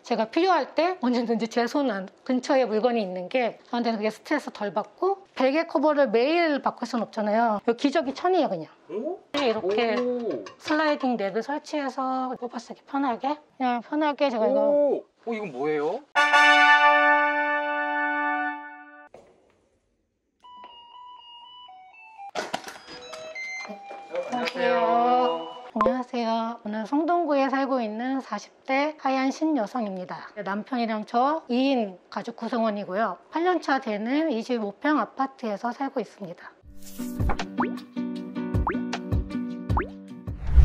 제가 필요할 때 언제든지 제 손 근처에 물건이 있는 게 저한테는 그게 스트레스 덜 받고 베개 커버를 매일 바꿀 순 없잖아요. 기저귀 천이에요 그냥. 오? 이렇게 오. 슬라이딩 넥을 설치해서 뽑아쓰기 편하게 그냥 편하게 제가 이거 오. 이건 뭐예요? 안녕하세요. 안녕하세요. 저는 성동구에 살고 있는 40대 하얀 신여성입니다. 남편이랑 저 2인 가족 구성원이고요. 8년차 되는 25평 아파트에서 살고 있습니다.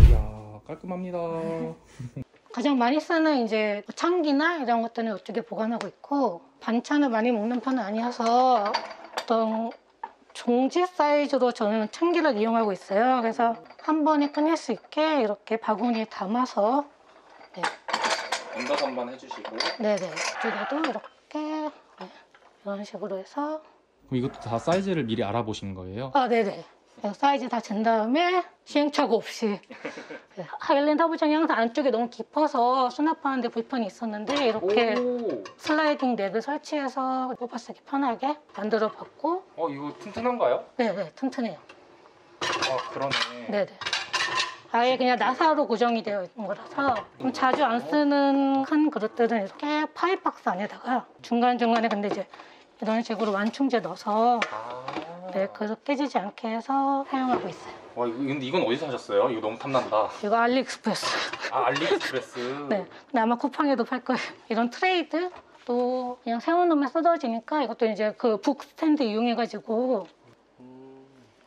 이야, 깔끔합니다. 가장 많이 쓰는 이제 창기나 이런 것들은 이쪽에 보관하고 있고, 반찬을 많이 먹는 편은 아니어서 어떤 종지 사이즈로 저는 창기를 이용하고 있어요. 그래서 한 번에 꺼낼 수 있게 이렇게 바구니에 담아서 언더서 한번 해주시고. 네네, 이쪽에도 이렇게 이런 식으로 해서 그럼 이것도 다 사이즈를 미리 알아보신 거예요? 네네, 사이즈 다 잰 다음에 시행착오 없이 하일랜드 하부장이 항상 안쪽에 너무 깊어서 수납하는데 불편이 있었는데 이렇게 오. 슬라이딩 넥을 설치해서 뽑아쓰기 편하게 만들어 봤고. 이거 튼튼한가요? 네네, 튼튼해요. 그러네. 네네, 아예 그냥 나사로 고정이 되어 있는 거라서 좀 자주 안 쓰는 큰 그릇들은 이렇게 파이박스 안에다가 중간중간에 근데 이제 이런 식으로 완충제 넣어서 그릇 깨지지 않게 해서 사용하고 있어요. 근데 이건 어디서 하셨어요? 이거 너무 탐난다. 이거 알리익스프레스. 알리익스프레스. 네, 근데 아마 쿠팡에도 팔 거예요. 이런 트레이드 또 그냥 세워놓으면 쓰러지니까 이것도 이제 그 북 스탠드 이용해가지고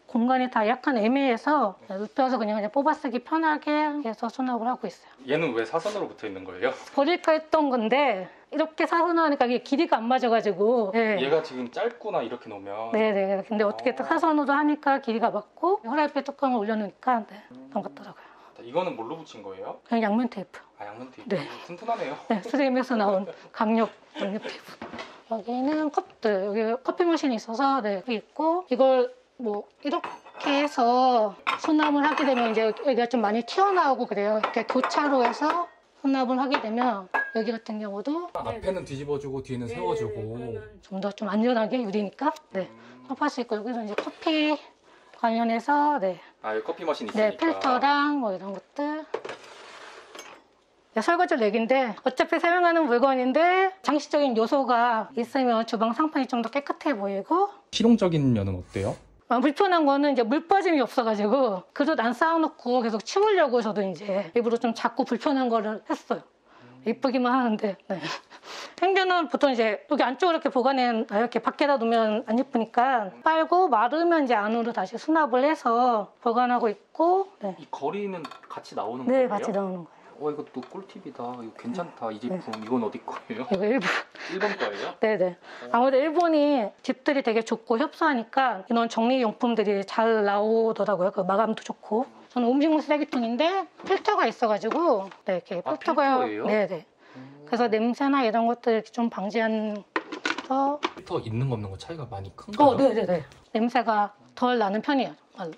공간이 다 약간 애매해서 눕혀서 그냥 뽑아쓰기 편하게 해서 수납을 하고 있어요. 얘는 왜 사선으로 붙어 있는 거예요? 버릴까 했던 건데 이렇게 사선으로 하니까 이게 길이가 안 맞아가지고. 네. 얘가 지금 짧구나 이렇게 놓으면. 네네. 근데 어떻게 또 사선으로 하니까 길이가 맞고 후라이팬 뚜껑을 올려놓으니까 넘어갔더라고요. 이거는 뭘로 붙인 거예요? 그냥 양면 테이프. 양면 테이프. 네. 튼튼하네요. 네, 3M에서 나온 강력 양면 테이프. 여기는 컵들. 여기 커피 머신이 있어서 여기 있고, 이걸 뭐 이렇게 해서 수납을 하게 되면 이제 여기가 좀 많이 튀어나오고 그래요. 이렇게 교차로 해서 수납을 하게 되면 여기 같은 경우도 앞에는 뒤집어주고 뒤에는 세워주고 좀 더 좀 안전하게 유리니까 섭할 수 있고, 여기서 이제 커피 관련해서 여기 커피 머신 있으니까. 필터랑 뭐 이런 것들. 설거지 렉인데 어차피 사용하는 물건인데 장식적인 요소가 있으면 주방 상판이 좀 더 깨끗해 보이고. 실용적인 면은 어때요? 불편한 거는 이제 물 빠짐이 없어가지고 그릇 안 쌓아놓고 계속 치우려고 저도 이제 일부러 좀 자꾸 불편한 거를 했어요. 이쁘기만 하는데. 행주는 보통 이제 여기 안쪽으로 이렇게 보관해 이렇게 밖에다 놓으면 안 예쁘니까 빨고 마르면 이제 안으로 다시 수납을 해서 보관하고 있고. 이 거리는 같이 나오는 네, 거예요? 같이 나오는 거예요. 이것도 꿀팁이다. 이거 괜찮다. 이 제품. 이건 어디 거예요? 이거 일본. 일본 거예요? 네네. 아무래도 일본이 집들이 되게 좋고 협소하니까 이런 정리용품들이 잘 나오더라고요. 그 마감도 좋고. 저는 음식물 쓰레기통인데 필터가 있어가지고 이렇게 필터가. 필터예요? 네네. 그래서 냄새나 이런 것들 좀 방지하는. 필터 있는 거 없는 거 차이가 많이 큰가요? 네네네. 냄새가 덜 나는 편이에요. 정말로.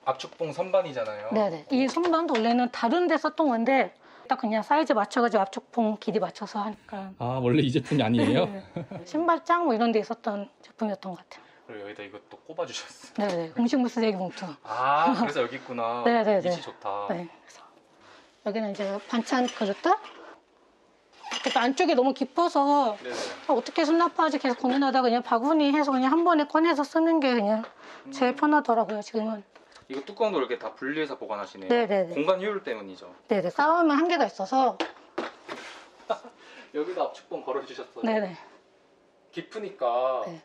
압축봉 선반이잖아요. 네네. 이 선반도 원래는 다른 데 썼던 건데 딱 그냥 사이즈 맞춰가지고 압축봉 길이 맞춰서 하니까. 원래 이 제품이 아니에요? 네. 신발장 뭐 이런 데 있었던 제품이었던 것 같아요. 그리고 여기다 이것도 꼽아주셨어요. 네네. 음식물 쓰레기 봉투. 그래서 여기 있구나. 네네네. 위치 좋다. 네. 그래서 여기는 이제 반찬 그릇들. 그러니까 안쪽이 너무 깊어서 어떻게 수납하지 계속 고민하다가 그냥 바구니 해서 그냥 한 번에 꺼내서 쓰는 게 그냥 제일 편하더라고요, 지금은. 이거 뚜껑도 이렇게 다 분리해서 보관하시네요. 네네네. 공간 효율 때문이죠. 네네. 쌓으면 한계가 있어서. 여기다 압축봉 걸어주셨어요. 네네. 깊으니까. 네.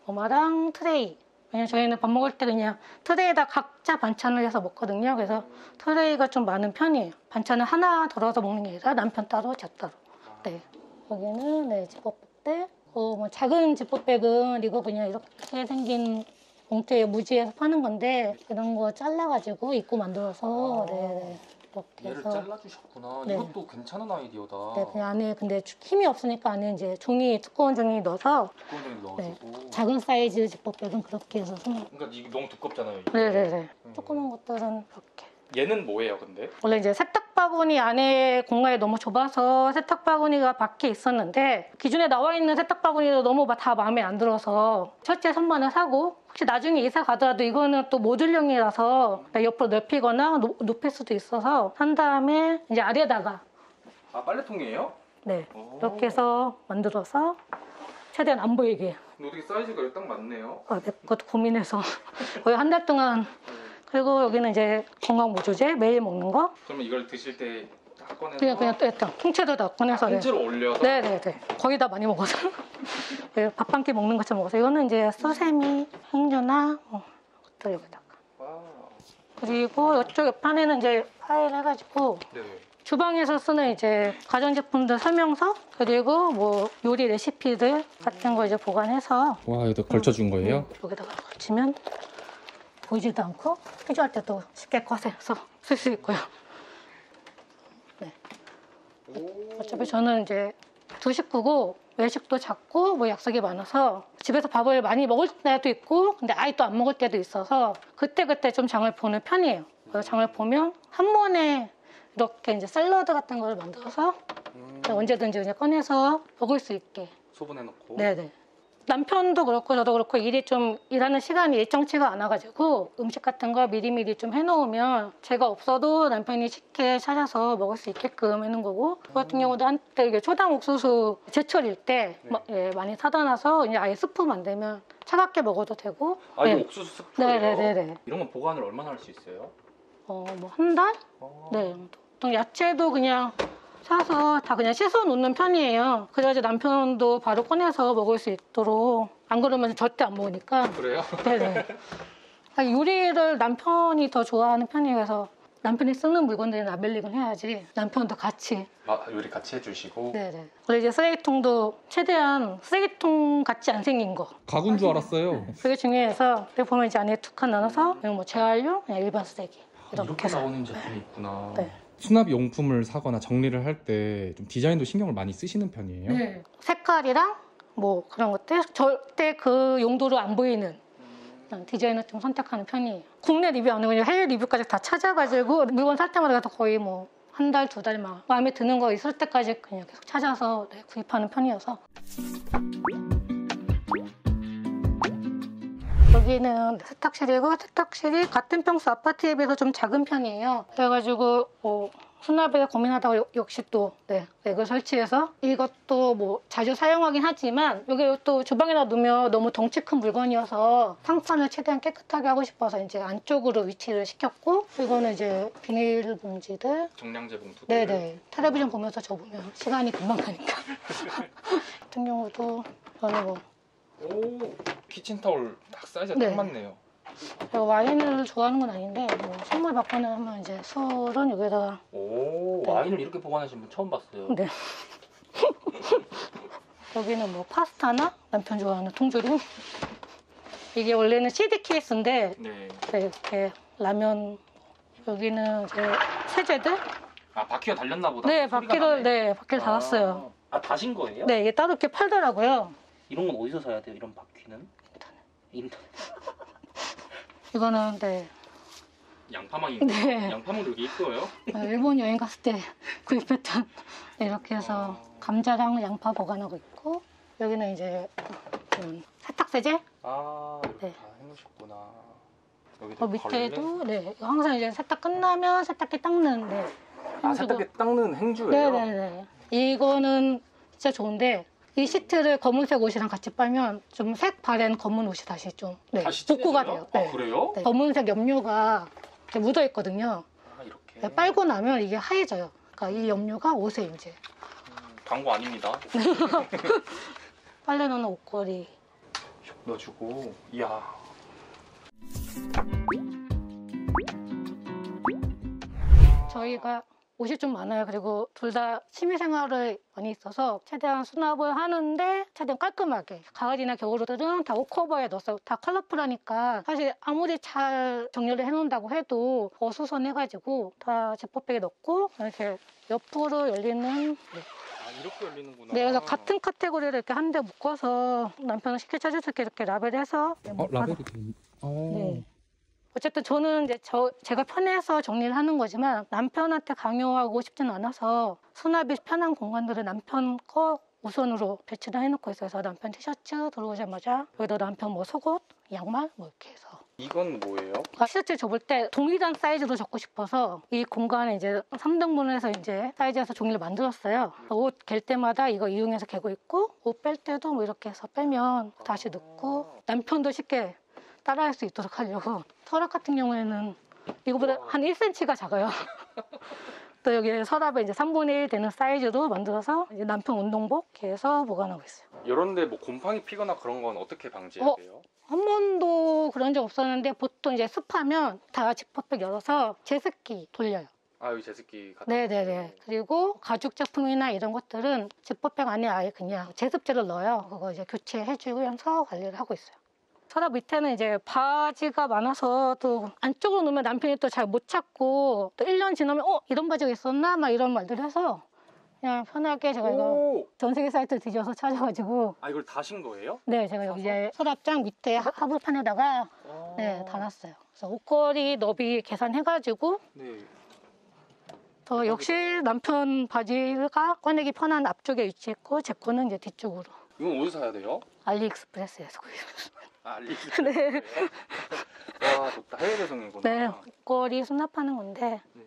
엄마랑 트레이. 왜냐면 저희는 밥 먹을 때 그냥 트레이에다 각자 반찬을 해서 먹거든요. 그래서 트레이가 좀 많은 편이에요. 반찬을 하나 덜어서 먹는 게 아니라 남편 따로, 저 따로. 네. 여기는 지퍼백들. 뭐 작은 지퍼백은 이거 그냥 이렇게 생긴 봉투에 무지해서 파는 건데 이런 거 잘라가지고 입고 만들어서 이렇게 얘를 해서. 잘라주셨구나. 네. 이것도 괜찮은 아이디어다. 네, 그냥 안에 근데 힘이 없으니까 안에 이제 두꺼운 종이 넣어서. 두꺼운 종이 넣어주고. 작은 사이즈 지퍼백은 그렇게 해서. 그러니까 이게 너무 두껍잖아요. 이게. 네네네. 조그만 것들은 이렇게. 얘는 뭐예요, 근데? 원래 이제 세탁 세탁 바구니 안에 공간이 너무 좁아서 세탁 바구니가 밖에 있었는데 기존에 나와 있는 세탁 바구니도 너무 다 마음에 안 들어서 철제 선반을 사고 혹시 나중에 이사 가더라도 이거는 또 모듈형이라서 옆으로 넓히거나 높일 수도 있어서 산 다음에 이제 아래다가 빨래통이에요? 네 오. 이렇게 해서 만들어서 최대한 안 보이게. 근데 어떻게 사이즈가 딱 맞네요. 네, 그것도 고민해서 거의 한 달 동안. 그리고 여기는 이제 건강보조제 매일 먹는 거. 그러면 이걸 드실 때 딱 꺼내서 그냥 일단 통째로 다 꺼내서. 통째로 올려서 네네네. 거의 다 많이 먹어서. 밥 한 끼 먹는 것처럼 먹어서. 이거는 이제 수세미, 행주나 것들 여기다가. 와우. 그리고 이쪽 옆판에는 이제 파일 해가지고 네. 주방에서 쓰는 이제 가전제품들 설명서 그리고 뭐 요리 레시피들 같은 거 이제 보관해서 와, 여기다 걸쳐준 거예요? 여기다가 걸치면 보이지도 않고 필요할 때도 쉽게 꺼내서 쓸 수 있고요. 네. 어차피 저는 이제 두 식구고 외식도 작고 뭐 약속이 많아서 집에서 밥을 많이 먹을 때도 있고 근데 아예 또 안 먹을 때도 있어서 그때그때 좀 장을 보는 편이에요. 그래서 장을 보면 한 번에 이렇게 이제 샐러드 같은 걸 만들어서 언제든지 그냥 꺼내서 먹을 수 있게. 소분해놓고. 네네. 남편도 그렇고 저도 그렇고 일이 좀 일하는 시간이 일정치가 않아가지고 음식 같은 거 미리미리 좀 해놓으면 제가 없어도 남편이 쉽게 찾아서 먹을 수 있게끔 해놓은 거고 저 같은 경우도 한때 이게 초당 옥수수 제철일 때 많이 사다 놔서 이제 아예 스프 만들면 차갑게 먹어도 되고. 아 이거 옥수수 스프예요? 네네네네. 이런 건 보관을 얼마나 할 수 있어요? 뭐 한 달? 네. 보통 야채도 그냥 사서 다 그냥 씻어 놓는 편이에요. 그래야지 남편도 바로 꺼내서 먹을 수 있도록. 안 그러면 절대 안 먹으니까. 그래요? 네네. 요리를 남편이 더 좋아하는 편이에요. 그래서 남편이 쓰는 물건들은 아벨링을 해야지 남편도 같이. 요리 같이 해주시고. 네네. 그리고 이제 쓰레기통도 최대한 쓰레기통 같이 안 생긴 거. 가구인 줄 알았어요. 그게 중요해서 여기 보면 이제 안에 두 칸 나눠서 그냥 뭐 재활용, 그냥 일반 쓰레기 이렇게 해서. 나오는 제품이 있구나. 네. 수납 용품을 사거나 정리를 할 때 좀 디자인도 신경을 많이 쓰시는 편이에요? 네. 색깔이랑 뭐 그런 것들 절대 그 용도로 안 보이는 디자인을 좀 선택하는 편이에요. 국내 리뷰 안 하고 그냥 해외 리뷰까지 다 찾아가지고 물건 살 때마다 거의 뭐 한 달, 두 달 막 마음에 드는 거 있을 때까지 그냥 계속 찾아서 구입하는 편이어서. 여기는 세탁실이고 세탁실이 같은 평수 아파트에 비해서 좀 작은 편이에요. 그래가지고 수납에 고민하다가 역시 또 렉을 설치해서 이것도 뭐 자주 사용하긴 하지만 여기 또 주방에다 놓으면 너무 덩치 큰 물건이어서 상판을 최대한 깨끗하게 하고 싶어서 이제 안쪽으로 위치를 시켰고 이거는 이제 비닐봉지들 정량제 봉투. 네네 텔레비전 보면서 접으면 시간이 금방 가니까 같은 경우도 저는 뭐 오 키친타올 딱 사이즈가 네. 딱 맞네요. 제가 와인을 좋아하는 건 아닌데 뭐 선물 받거나 하면 이제 술은 여기다가 오 네. 와인을 이렇게 보관하시는 분 처음 봤어요. 네. 여기는 뭐 파스타나 남편 좋아하는 통조림. 이게 원래는 CD 케이스인데 네. 이렇게 라면 여기는 이제 세제들. 바퀴가 달렸나 보다. 네, 소리가 바퀴를 나네. 달았어요. 다신 거예요? 네, 이게 따로 이렇게 팔더라고요. 이런 건 어디서 사야 돼요? 이런 바퀴는? 인터넷. 이거는 양파망인데. 네. 양파망 여기 있어요? 일본 여행 갔을 때 구입했던 이렇게 해서 감자랑 양파 보관하고 있고 여기는 이제 세탁세제. 네. 네. 다 해놓으셨구나. 여기도 밑에도 이거 항상 이제 세탁 끝나면 세탁기 닦는 세탁기 닦는 행주예요? 네네네. 이거는 진짜 좋은데 이 시트를 검은색 옷이랑 같이 빨면 좀 색 바랜 검은 옷이 다시 좀 다시 복구가 칠해져요? 돼요. 그래요? 네. 검은색 염료가 이렇게 묻어 있거든요. 이렇게. 빨고 나면 이게 하얘져요. 그러니까 이 염료가 옷에 이제 광고 아닙니다. 빨래 넣는 옷걸이. 슉 넣어주고. 이야. 저희가 옷이 좀 많아요. 그리고 둘 다 취미생활을 많이 있어서 최대한 수납을 하는데 최대한 깔끔하게. 가을이나 겨울들은 다 옷커버에 넣었어요. 다 컬러풀하니까 사실 아무리 잘 정리를 해놓는다고 해도 어수선해가지고 다 지퍼백에 넣고 이렇게 옆으로 열리는 이렇게 열리는구나. 네, 그래서 같은 카테고리를 이렇게 한 대 묶어서 남편은 쉽게 찾을 수 있게 이렇게 라벨해서 라벨이 돼 있... 네. 어쨌든 저는 이제 제가 편해서 정리를 하는 거지만 남편한테 강요하고 싶지는 않아서 수납이 편한 공간들을 남편 거 우선으로 배치를 해놓고 있어요. 그래서 남편 티셔츠 들어오자마자 여기다 남편 뭐 속옷, 양말 뭐 이렇게 해서. 이건 뭐예요? 티셔츠 접을 때 동일한 사이즈로 접고 싶어서 이 공간에 이제 3등분해서 이제 사이즈에서 종이를 만들었어요. 옷 갤 때마다 이거 이용해서 개고 있고 옷 뺄 때도 뭐 이렇게 해서 빼면 다시 넣고 남편도 쉽게 따라할 수 있도록 하려고. 서랍 같은 경우에는 이거보다 한 1cm가 작아요. 또 여기 서랍에 이제 3분의 1 되는 사이즈로 만들어서 이제 남편 운동복 이렇게 해서 보관하고 있어요. 이런데 뭐 곰팡이 피거나 그런 건 어떻게 방지해야 돼요? 한 번도 그런 적 없었는데 보통 이제 습하면 다 지퍼백 열어서 제습기 돌려요. 아, 여기 제습기 같은 네네네. 그리고 가죽 제품이나 이런 것들은 지퍼백 안에 아예 그냥 제습제를 넣어요. 그거 이제 교체해주면서 관리를 하고 있어요. 서랍 밑에는 이제 바지가 많아서 또 안쪽으로 놓으면 남편이 또 잘 못 찾고 또 1년 지나면 이런 바지가 있었나? 막 이런 말들 해서 그냥 편하게 제가 이거 오! 전 세계 사이트 뒤져서 찾아가지고 아, 이걸 다신 거예요? 네, 제가 여기 이제 서랍장 밑에 하부판에다가 네, 달았어요. 그래서 옷걸이 너비 계산해가지고 네. 저 역시 남편 바지가 꺼내기 편한 앞쪽에 위치했고 제 거는 이제 뒤쪽으로. 이건 어디서 사야 돼요? 알리익스프레스에서 아, 알리익스프레스. 네. 와, 좋다. 해외 배송이구나. 네, 옷걸이 수납하는 건데 네.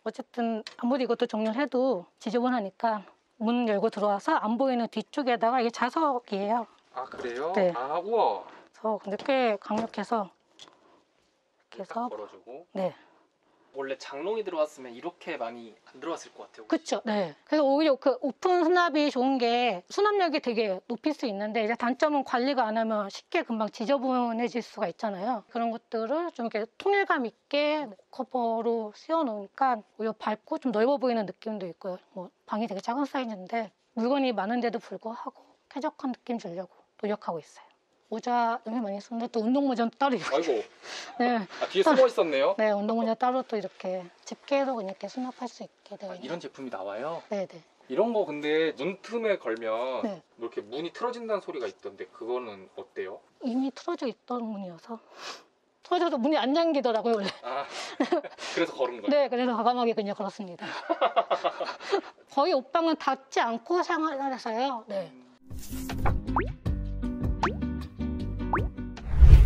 어쨌든 아무리 이것도 정리를 해도 지저분하니까 문 열고 들어와서 안 보이는 뒤쪽에다가 이게 자석이에요. 아, 그래요? 네. 아, 우와. 그래서 근데 꽤 강력해서 이렇게 딱 해서 걸어주고. 네. 원래 장롱이 들어왔으면 이렇게 많이 안 들어왔을 것 같아요. 그쵸. 네. 그래서 오히려 그 오픈 수납이 좋은 게 수납력이 되게 높일 수 있는데 이제 단점은 관리가 안 하면 쉽게 금방 지저분해질 수가 있잖아요. 그런 것들을 좀 이렇게 통일감 있게 커버로 씌워 놓으니까 오히려 밝고 좀 넓어 보이는 느낌도 있고요. 뭐 방이 되게 작은 사이즈인데 물건이 많은데도 불구하고 쾌적한 느낌 주려고 노력하고 있어요. 모자 너무 많이 썼는데 또 운동모자는 따로 입고 아이고. 네. 아, 뒤에 숨어 있었네요. 네, 운동모자 따로 또 이렇게 집게로 이렇게 수납할 수 있게 되어 아, 있는. 이런 제품이 나와요? 네, 네. 이런 거 근데 문틈에 걸면 네. 뭐 이렇게 문이 틀어진다는 소리가 있던데 그거는 어때요? 이미 틀어져 있던 문이어서 틀어져도 문이 안 잠기더라고요 원래. 아, 그래서 걸은 거예요? 네, 그래서 과감하게 그냥 걸었습니다. 거의 옷방은 닫지 않고 생활해서요. 네.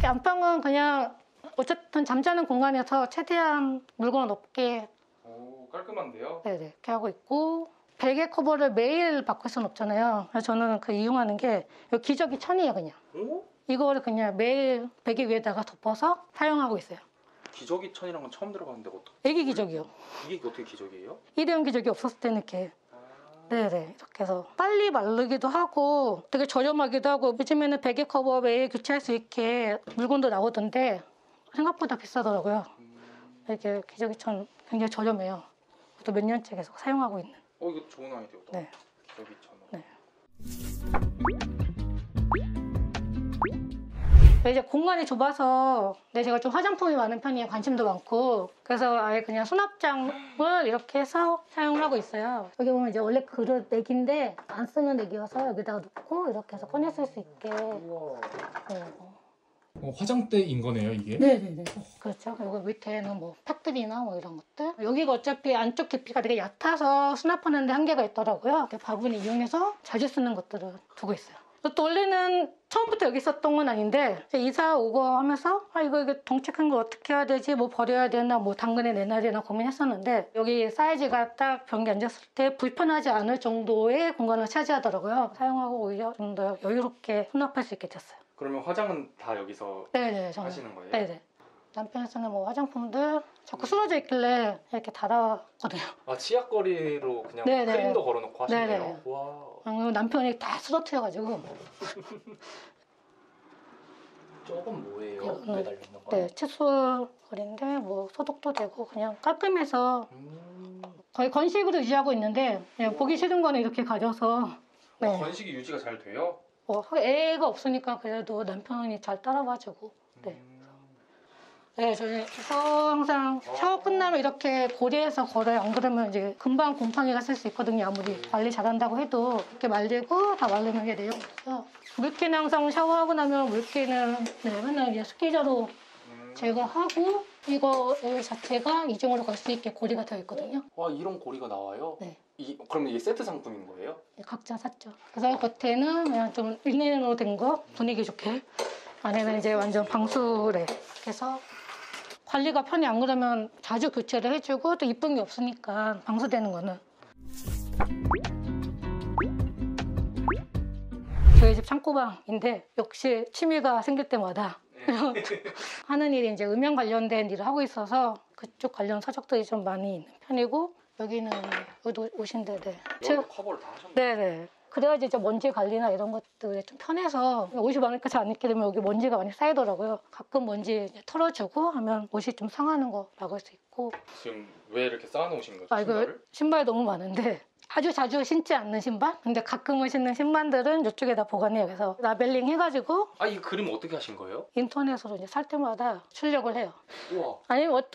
안방은 그냥 어쨌든 잠자는 공간에서 최대한 물건 없게 오, 깔끔한데요? 네네 이렇게 하고 있고 베개 커버를 매일 바꿀 수는 없잖아요. 그래서 저는 그 이용하는 게 이 기저귀 천이에요 그냥. 오? 이거를 그냥 매일 베개 위에다가 덮어서 사용하고 있어요. 기저귀 천이란 건 처음 들어봤는데 어떻게? 애기 기저귀요. 이게 어떻게 기저귀예요? 일회용 기저귀 없었을 때는 이렇게 아, 네네 이렇게 해서 빨리 마르기도 하고 되게 저렴하기도 하고 요즘에는 베개 커버 매일 교체할 수 있게 물건도 나오던데 생각보다 비싸더라고요. 이렇게 기저귀천 굉장히 저렴해요. 또 몇 년째 계속 사용하고 있는. 이거 좋은 아이디어다. 네. 기저귀 천. 네. 이제 공간이 좁아서 제가 좀 화장품이 많은 편이에요. 관심도 많고. 그래서 아예 그냥 수납장을 이렇게 해서 사용을 하고 있어요. 여기 보면 이제 원래 그릇 넥인데 안 쓰는 넥이어서 여기다가 놓고 이렇게 해서 꺼내 쓸 수 있게. 우와. 네. 화장대인 거네요, 이게? 네네네. 그렇죠. 그리고 밑에는 뭐 팩들이나 뭐 이런 것들. 여기가 어차피 안쪽 깊이가 되게 얕아서 수납하는데 한계가 있더라고요. 이렇게 바구니 이용해서 자주 쓰는 것들을 두고 있어요. 또 원래는 처음부터 여기 있었던 건 아닌데 이사 오고 하면서 이거 덩치 큰 거 어떻게 해야 되지? 뭐 버려야 되나 뭐 당근에 내놔야 되나 고민했었는데 여기 사이즈가 딱 변기 앉았을 때 불편하지 않을 정도의 공간을 차지하더라고요. 사용하고 오히려 좀 더 여유롭게 수납할 수 있게 됐어요. 그러면 화장은 다 여기서 네네. 저는. 하시는 거예요? 네네. 남편이 쓰는 뭐 화장품들 자꾸 쓰러져 있길래 이렇게 달았거든요. 아, 치약거리로 그냥 네네. 크림도 걸어놓고 하시네요? 네네. 와. 남편이 다 쓰러뜨려가지고 저건 뭐예요? 이거는- 매달려 있는 거? 네, 칫솔거리인데 뭐 소독도 되고 그냥 깔끔해서 거의 건식으로 유지하고 있는데 그냥 보기 싫은 거는 이렇게 가져서 네. 건식이 유지가 잘 돼요? 애가 없으니까 그래도 남편이 잘 따라와주고 네. 네, 그래서 항상 샤워 끝나면 이렇게 고리해서 걸어요. 안 그러면 이제 금방 곰팡이가 쓸 수 있거든요. 아무리 관리 잘한다고 해도 이렇게 말리고 다 말리는 게 내용이어서 물기는 항상 샤워하고 나면 물기는 맨날 이제 스키저로 제거하고 이거 여기 자체가 이중으로 걸 수 있게 고리가 되어 있거든요. 와 이런 고리가 나와요? 네. 그럼 이게 세트 상품인 거예요? 각자 샀죠. 그래서 겉에는 그냥 좀 린넨으로 된 거 분위기 좋게, 안에는 이제 완전 방수래. 그래서 관리가 편히 안 그러면 자주 교체를 해주고 또 이쁜 게 없으니까 방수되는 거는. 저희 집 창고방인데 역시 취미가 생길 때마다 하는 일이 이제 음향 관련된 일을 하고 있어서 그쪽 관련 서적들이 좀 많이 있는 편이고, 여기는 여기도 옷인데, 네. 여기도 커버를 다 하셨나요? 네네. 그래야지 이제 먼지 관리나 이런 것들이 좀 편해서 옷이 많으니까 잘 안 입게 되면 여기 먼지가 많이 쌓이더라고요. 가끔 먼지 이제 털어주고 하면 옷이 좀 상하는 거 막을 수 있고. 지금 왜 이렇게 쌓아놓으신 거죠? 아, 이거 신발 너무 많은데 아주 자주 신지 않는 신발? 근데 가끔은 신는 신발들은 이쪽에다 보관해요. 그래서 라벨링 해가지고 이 그림 어떻게 하신 거예요? 인터넷으로 이제 살 때마다 출력을 해요. 우와.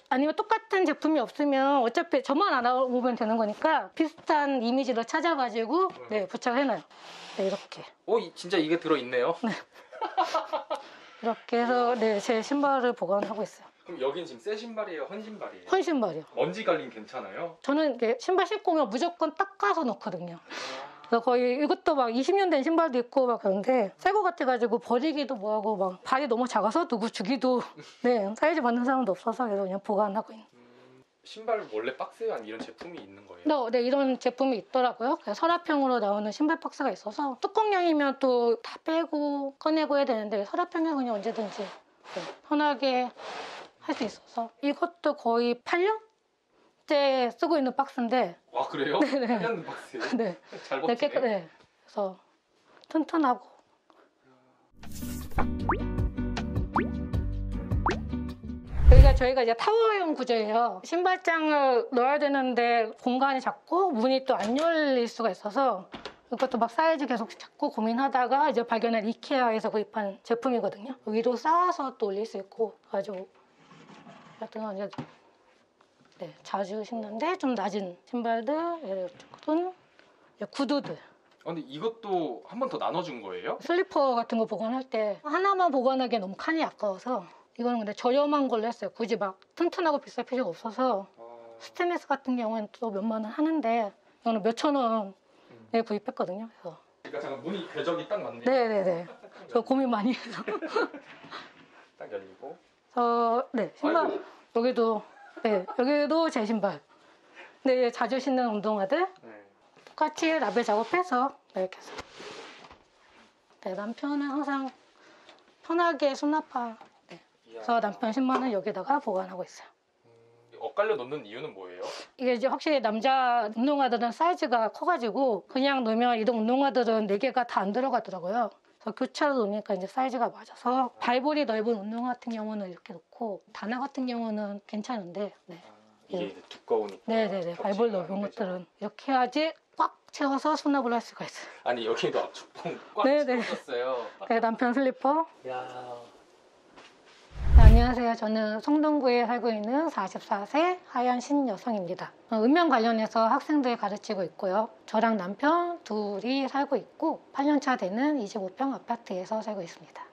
아니면 똑같은 제품이 없으면 어차피 저만 알아보면 되는 거니까 비슷한 이미지를 찾아가지고 네, 부착을 해놔요. 네, 이렇게. 진짜 이게 들어있네요. 이렇게 해서 네, 제 신발을 보관하고 있어요. 그럼 여긴 지금 새 신발이에요? 헌 신발이에요? 헌 신발이요. 먼지 관리는 괜찮아요? 저는 이렇게 신발 신고 오면 무조건 닦아서 넣거든요. 그래서 거의 이것도 막 20년 된 신발도 있고 막 그런데 새 거 같아가지고 버리기도 뭐하고 막 발이 너무 작아서 누구 주기도 네, 사이즈 맞는 사람도 없어서 그래서 그냥 보관하고 있는. 신발 원래 박스에 한 이런 제품이 있는 거예요? 네, 이런 제품이 있더라고요. 그래서 서랍형으로 나오는 신발 박스가 있어서 뚜껑형이면 또 다 빼고 꺼내고 해야 되는데 서랍형은 그냥 언제든지 네, 편하게 할 수 있어서. 이것도 거의 8년째 쓰고 있는 박스인데. 와 그래요? 네네. 8년 박스예요? 네. 잘 네, 버티네. 네. 그래서 튼튼하고. 여기가 저희가 이제 타워형 구조예요. 신발장을 넣어야 되는데 공간이 작고 문이 또 안 열릴 수가 있어서 이것도 막 사이즈 계속 찾고 고민하다가 이제 발견한 이케아에서 구입한 제품이거든요. 위로 쌓아서 또 올릴 수 있고 아주 하여튼 이제 네, 자주 신는데 좀 낮은 신발들, 이쪽은 구두들. 근데 이것도 한 번 더 나눠준 거예요? 슬리퍼 같은 거 보관할 때 하나만 보관하기에 너무 칸이 아까워서 이거는 근데 저렴한 걸로 했어요. 굳이 막 튼튼하고 비쌀 필요가 없어서. 스테인리스 같은 경우는 또 몇만 원 하는데 이거는 몇천 원에 구입했거든요. 그래서. 그러니까 잠깐 문이 궤적이 딱 맞네요. 네네네. 저 고민 많이 해서. 딱 열리고. 네, 신발. 아이고. 여기도 제 신발. 네, 자주 신는 운동화들. 네. 똑같이 라벨 작업해서 이렇게 해서. 네, 남편은 항상 편하게 수납하. 네. 그래서 남편 신발은 여기다가 보관하고 있어요. 엇갈려 놓는 이유는 뭐예요? 이게 이제 확실히 남자 운동화들은 사이즈가 커가지고 그냥 놓으면 이런 운동화들은 4개가 다 안 들어가더라고요. 그래서 교차로 놓으니까 이제 사이즈가 맞아서 발볼이 넓은 운동화 같은 경우는 이렇게 놓고 단화 같은 경우는 괜찮은데 네. 이게 이제 두꺼우니까. 네네네. 발볼 넓은 것들은 이렇게 해야지 꽉 채워서 수납을 할 수가 있어요. 아니 여기도 압축봉 꽉 네네. 채워졌어요. 네, 남편 슬리퍼. 야. 네, 안녕하세요. 저는 성동구에 살고 있는 44세 하얀 신여성입니다. 음영 관련해서 학생들 가르치고 있고요. 저랑 남편 둘이 살고 있고 8년차 되는 25평 아파트에서 살고 있습니다.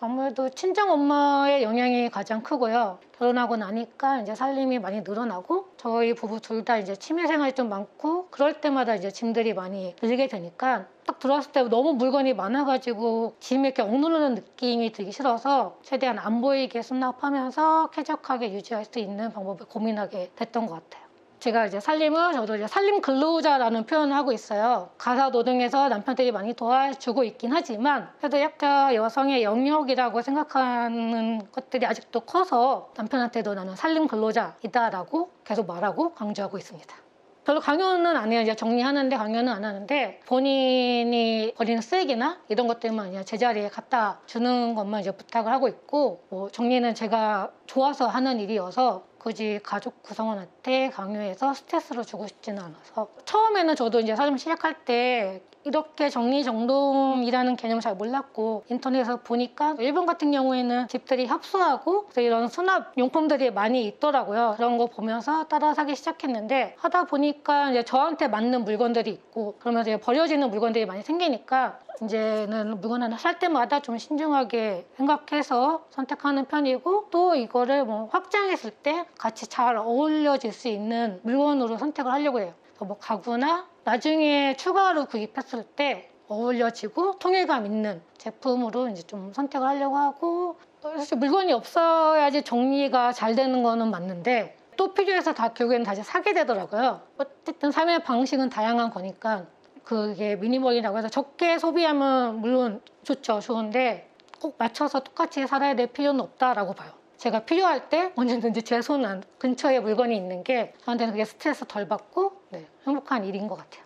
아무래도 친정 엄마의 영향이 가장 크고요. 결혼하고 나니까 이제 살림이 많이 늘어나고 저희 부부 둘 다 이제 취미 생활이 좀 많고 그럴 때마다 이제 짐들이 많이 늘게 되니까 딱 들어왔을 때 너무 물건이 많아가지고 짐이 이렇게 억누르는 느낌이 들기 싫어서 최대한 안 보이게 수납하면서 쾌적하게 유지할 수 있는 방법을 고민하게 됐던 것 같아요. 제가 이제 저도 이제 살림 근로자라는 표현을 하고 있어요. 가사 노동에서 남편들이 많이 도와주고 있긴 하지만 그래도 약간 여성의 영역이라고 생각하는 것들이 아직도 커서 남편한테도 나는 살림 근로자이다라고 계속 말하고 강조하고 있습니다. 별로 강요는 안 해요. 이제 정리하는데 강요는 안 하는데 본인이 버리는 쓰레기나 이런 것들만 그냥 제자리에 갖다 주는 것만 이제 부탁을 하고 있고 뭐 정리는 제가 좋아서 하는 일이어서 굳이 가족 구성원한테 절대 강요해서 스트레스를 주고 싶지는 않아서 처음에는 저도 이제 서점 시작할 때 이렇게 정리정돈이라는 개념을 잘 몰랐고 인터넷에서 보니까 일본 같은 경우에는 집들이 협소하고 이런 수납 용품들이 많이 있더라고요. 그런 거 보면서 따라 사기 시작했는데 하다 보니까 이제 저한테 맞는 물건들이 있고 그러면서 이제 버려지는 물건들이 많이 생기니까 이제는 물건 하나 살 때마다 좀 신중하게 생각해서 선택하는 편이고 또 이거를 뭐 확장했을 때 같이 잘 어울려질 수 있는 물건으로 선택을 하려고 해요. 뭐 가구나 나중에 추가로 구입했을 때 어울려지고 통일감 있는 제품으로 이제 좀 선택을 하려고 하고 사실 물건이 없어야지 정리가 잘 되는 거는 맞는데 또 필요해서 다 결국에는 다시 사게 되더라고요. 어쨌든 삶의 방식은 다양한 거니까 그게 미니멀이라고 해서 적게 소비하면 물론 좋은데 꼭 맞춰서 똑같이 살아야 될 필요는 없다라고 봐요. 제가 필요할 때 언제든지 제 손 안 근처에 물건이 있는 게 저한테는 그게 스트레스 덜 받고 행복한 일인 것 같아요.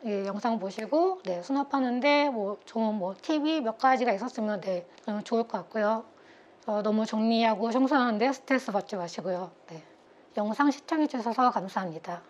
예, 영상 보시고 수납하는데 뭐 좋은 팁이 몇 가지가 있었으면 그러면 좋을 것 같고요. 너무 정리하고 청소하는데 스트레스 받지 마시고요. 영상 시청해 주셔서 감사합니다.